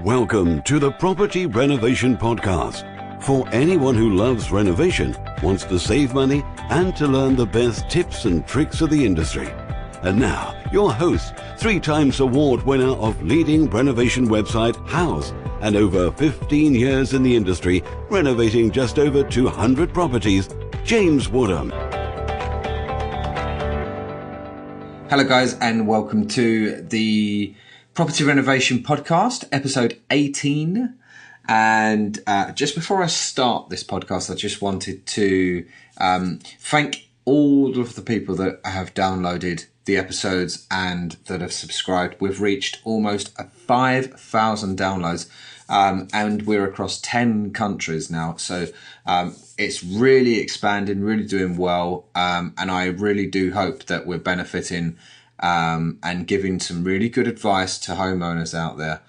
Welcome to the Property Renovation Podcast. For anyone who loves renovation, wants to save money, and to learn the best tips and tricks of the industry. And now, your host, 3 times award winner of leading renovation website Houzz, and over 15 years in the industry, renovating just over 200 properties, James Woodham. Hello guys, and welcome to the Property Renovation Podcast, episode 18. And just before I start this podcast, I just wanted to thank all of the people that have downloaded the episodes and that have subscribed. We've reached almost 5,000 downloads, and we're across 10 countries now. So it's really expanding, really doing well. And I really do hope that we're benefiting and giving some really good advice to homeowners out there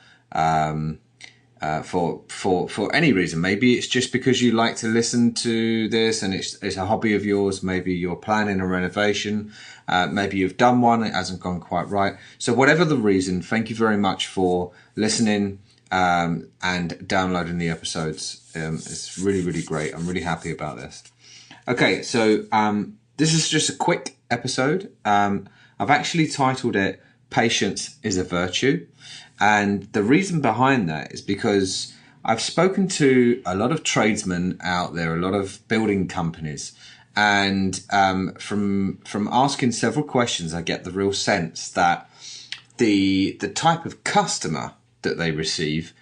for any reason. Maybe it's just because you like to listen to this and it's a hobby of yours. Maybe you're planning a renovation. Maybe you've done one, it hasn't gone quite right. So whatever the reason, thank you very much for listening and downloading the episodes. It's really, really great. I'm really happy about this. Okay, so this is just a quick episode. I've actually titled it Patience is a Virtue. And the reason behind that is because I've spoken to a lot of tradesmen out there, a lot of building companies. And from asking several questions, I get the real sense that the type of customer that they receive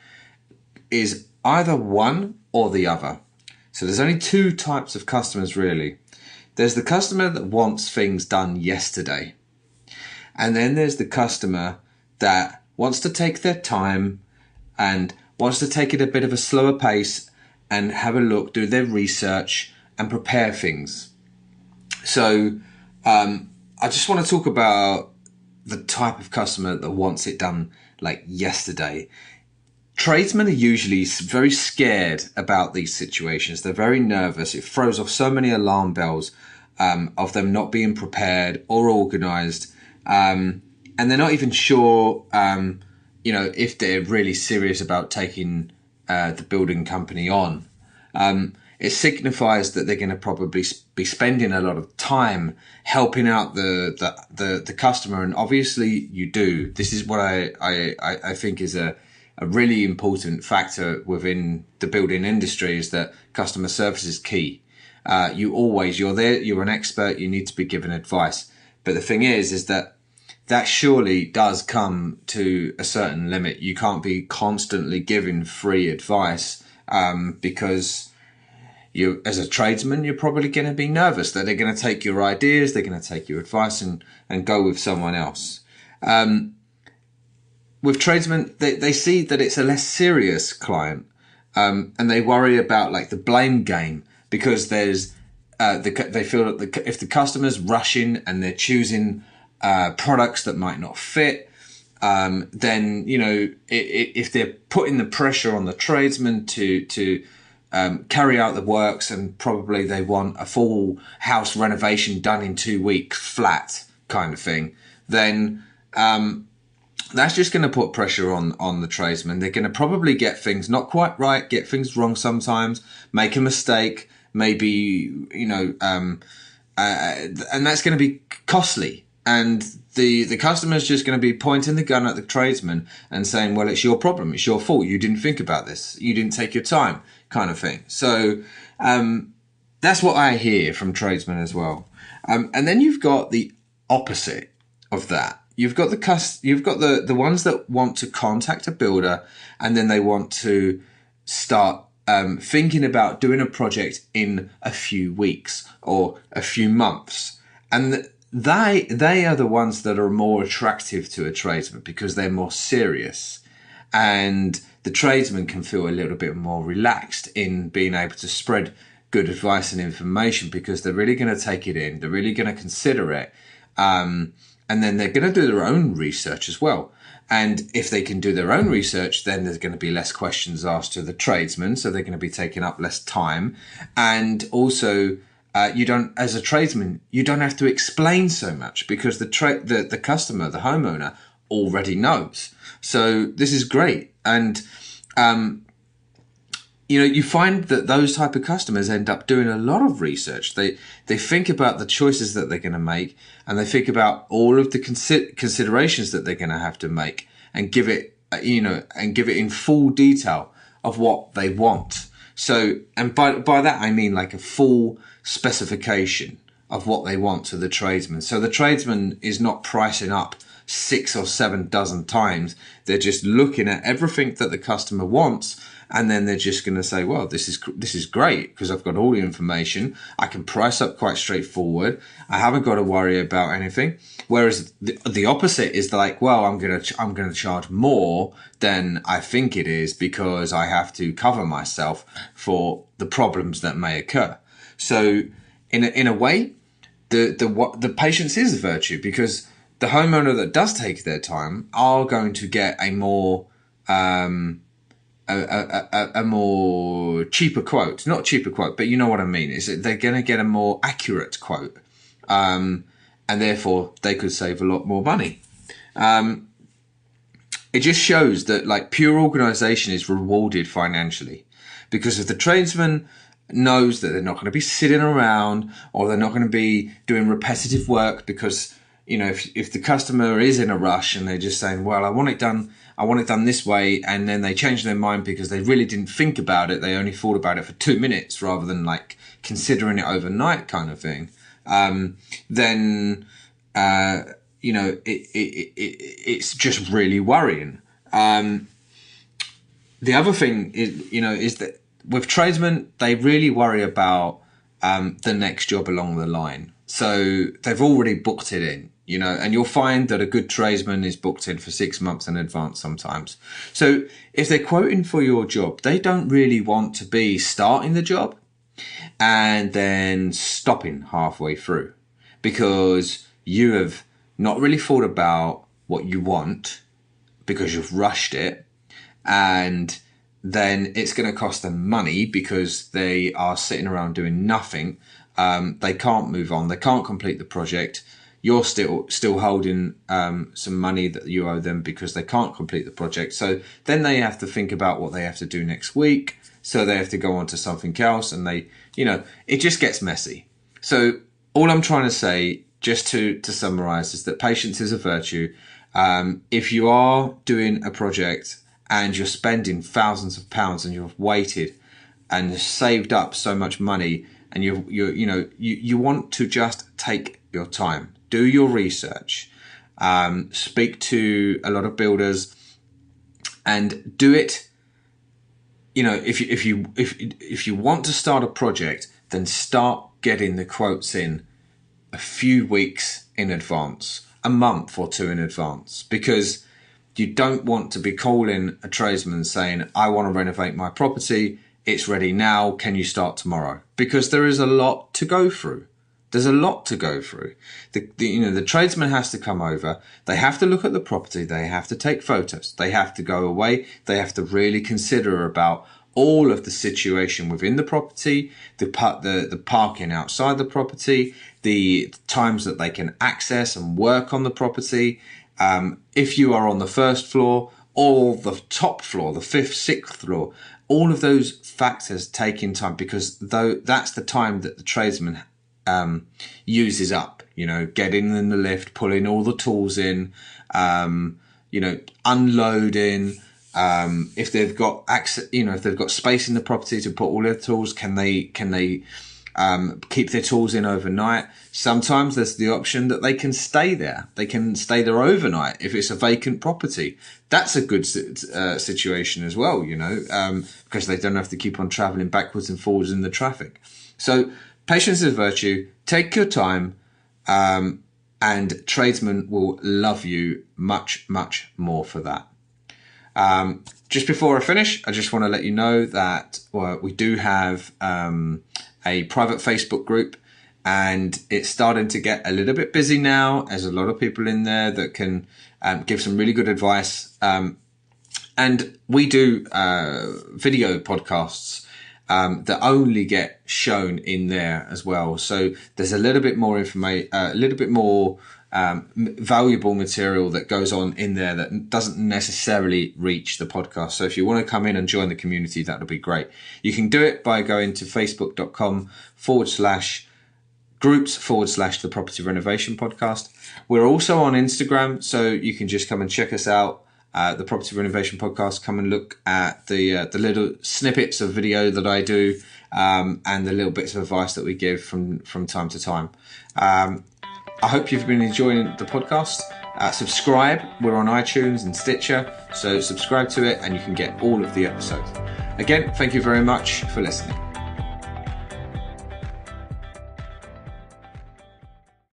is either one or the other. So there's only 2 types of customers really. There's the customer that wants things done yesterday. And then there's the customer that wants to take their time and wants to take it a bit of a slower pace and have a look, do their research and prepare things. So I just want to talk about the type of customer that wants it done like yesterday. Tradesmen are usually very scared about these situations. They're very nervous. It throws off so many alarm bells of them not being prepared or organised. And they're not even sure, if they're really serious about taking the building company on. It signifies that they're going to probably be spending a lot of time helping out the customer, and obviously you do. This is what I think is a really important factor within the building industry, is that customer service is key. You're there, you're an expert, you need to be given advice. But the thing is that surely does come to a certain limit. You can't be constantly giving free advice because you, as a tradesman, you're probably going to be nervous that they're going to take your ideas, they're going to take your advice and go with someone else. With tradesmen, they see that it's a less serious client, and they worry about like the blame game, because there's they feel that if the customer's rushing and they're choosing products that might not fit, then if they're putting the pressure on the tradesman to carry out the works, and probably they want a full house renovation done in 2 weeks flat kind of thing, then that's just going to put pressure on the tradesman. They're going to probably get things not quite right, get things wrong sometimes, make a mistake, maybe, and that's going to be costly. And the customer's just going to be pointing the gun at the tradesman and saying, well, it's your problem, it's your fault, you didn't think about this, you didn't take your time, kind of thing. So that's what I hear from tradesmen as well. And then you've got the opposite of that. You've got the ones that want to contact a builder, and then they want to start thinking about doing a project in a few weeks or a few months. And they are the ones that are more attractive to a tradesman because they're more serious, and the tradesman can feel a little bit more relaxed in being able to spread good advice and information, because they're really going to take it in, they're really going to consider it, and then they're going to do their own research as well. And if they can do their own research, then there's going to be less questions asked to the tradesman, so they're going to be taking up less time. And also, you don't, as a tradesman, you don't have to explain so much, because the customer, the homeowner, already knows. So this is great. And, you know, you find that those type of customers end up doing a lot of research. They think about the choices that they're going to make, and they think about all of the considerations that they're going to have to make, and give it in full detail of what they want. So, and by that I mean like a full specification of what they want to the tradesman. So the tradesman is not pricing up 6 or 7 dozen times. They're just looking at everything that the customer wants, and then they're just going to say, well, this is great because I've got all the information. I can price up quite straightforward. I haven't got to worry about anything. Whereas the opposite is like, well, I'm going to charge more than I think it is because I have to cover myself for the problems that may occur. So in a way, the patience is a virtue, because the homeowner that does take their time are going to get a more a more cheaper quote, not cheaper quote, but you know what I mean, is that they're going to get a more accurate quote. And therefore they could save a lot more money. It just shows that like pure organization is rewarded financially, because if the tradesman knows that they're not going to be sitting around, or they're not going to be doing repetitive work, because, you know, if the customer is in a rush and they're just saying, well, I want it done this way, and then they change their mind because they really didn't think about it, they only thought about it for 2 minutes rather than like considering it overnight kind of thing, then you know, it's just really worrying. The other thing is, you know, is that with tradesmen, they really worry about the next job along the line. So they've already booked it in, you know, and you'll find that a good tradesman is booked in for 6 months in advance sometimes. So if they're quoting for your job, they don't really want to be starting the job and then stopping halfway through, because you have not really thought about what you want because you've rushed it, and then it's going to cost them money because they are sitting around doing nothing. They can't move on. They can't complete the project. You're still holding some money that you owe them because they can't complete the project. So then they have to think about what they have to do next week. So they have to go on to something else, and they, you know, it just gets messy. So all I'm trying to say, just to summarize, is that patience is a virtue. If you are doing a project and you're spending thousands of pounds and you've waited and saved up so much money, and you want to just take your time, do your research, speak to a lot of builders, and do it. You know, if you want to start a project, then start getting the quotes in a few weeks in advance, a month or 2 in advance, because you don't want to be calling a tradesman saying, I want to renovate my property, it's ready now, can you start tomorrow? Because there is a lot to go through. There's a lot to go through. The tradesman has to come over. They have to look at the property. They have to take photos. They have to go away. They have to really consider about all of the situation within the property, the parking outside the property, the times that they can access and work on the property. If you are on the first floor or the top floor, the 5th, 6th floor, all of those factors take in time, because that's the time that the tradesman uses up, you know, getting in the lift, pulling all the tools in, you know, unloading. If they've got access, you know, if they've got space in the property to put all their tools, can they keep their tools in overnight? Sometimes there's the option that they can stay there. They can stay there overnight if it's a vacant property. That's a good situation as well, you know, because they don't have to keep on traveling backwards and forwards in the traffic. So patience is a virtue. Take your time, and tradesmen will love you much, much more for that. Just before I finish, I just want to let you know that we do have a private Facebook group, and it's starting to get a little bit busy now. There's a lot of people in there that can give some really good advice. And we do video podcasts that only get shown in there as well. So there's a little bit more information, a little bit more valuable material that goes on in there that doesn't necessarily reach the podcast. So if you want to come in and join the community, that'll be great. You can do it by going to facebook.com/groups/the Property Renovation Podcast. We're also on Instagram, so you can just come and check us out. The Property Renovation Podcast. Come and look at the little snippets of video that I do, and the little bits of advice that we give from time to time. I hope you've been enjoying the podcast. Subscribe. We're on iTunes and Stitcher, so subscribe to it and you can get all of the episodes. Again, thank you very much for listening.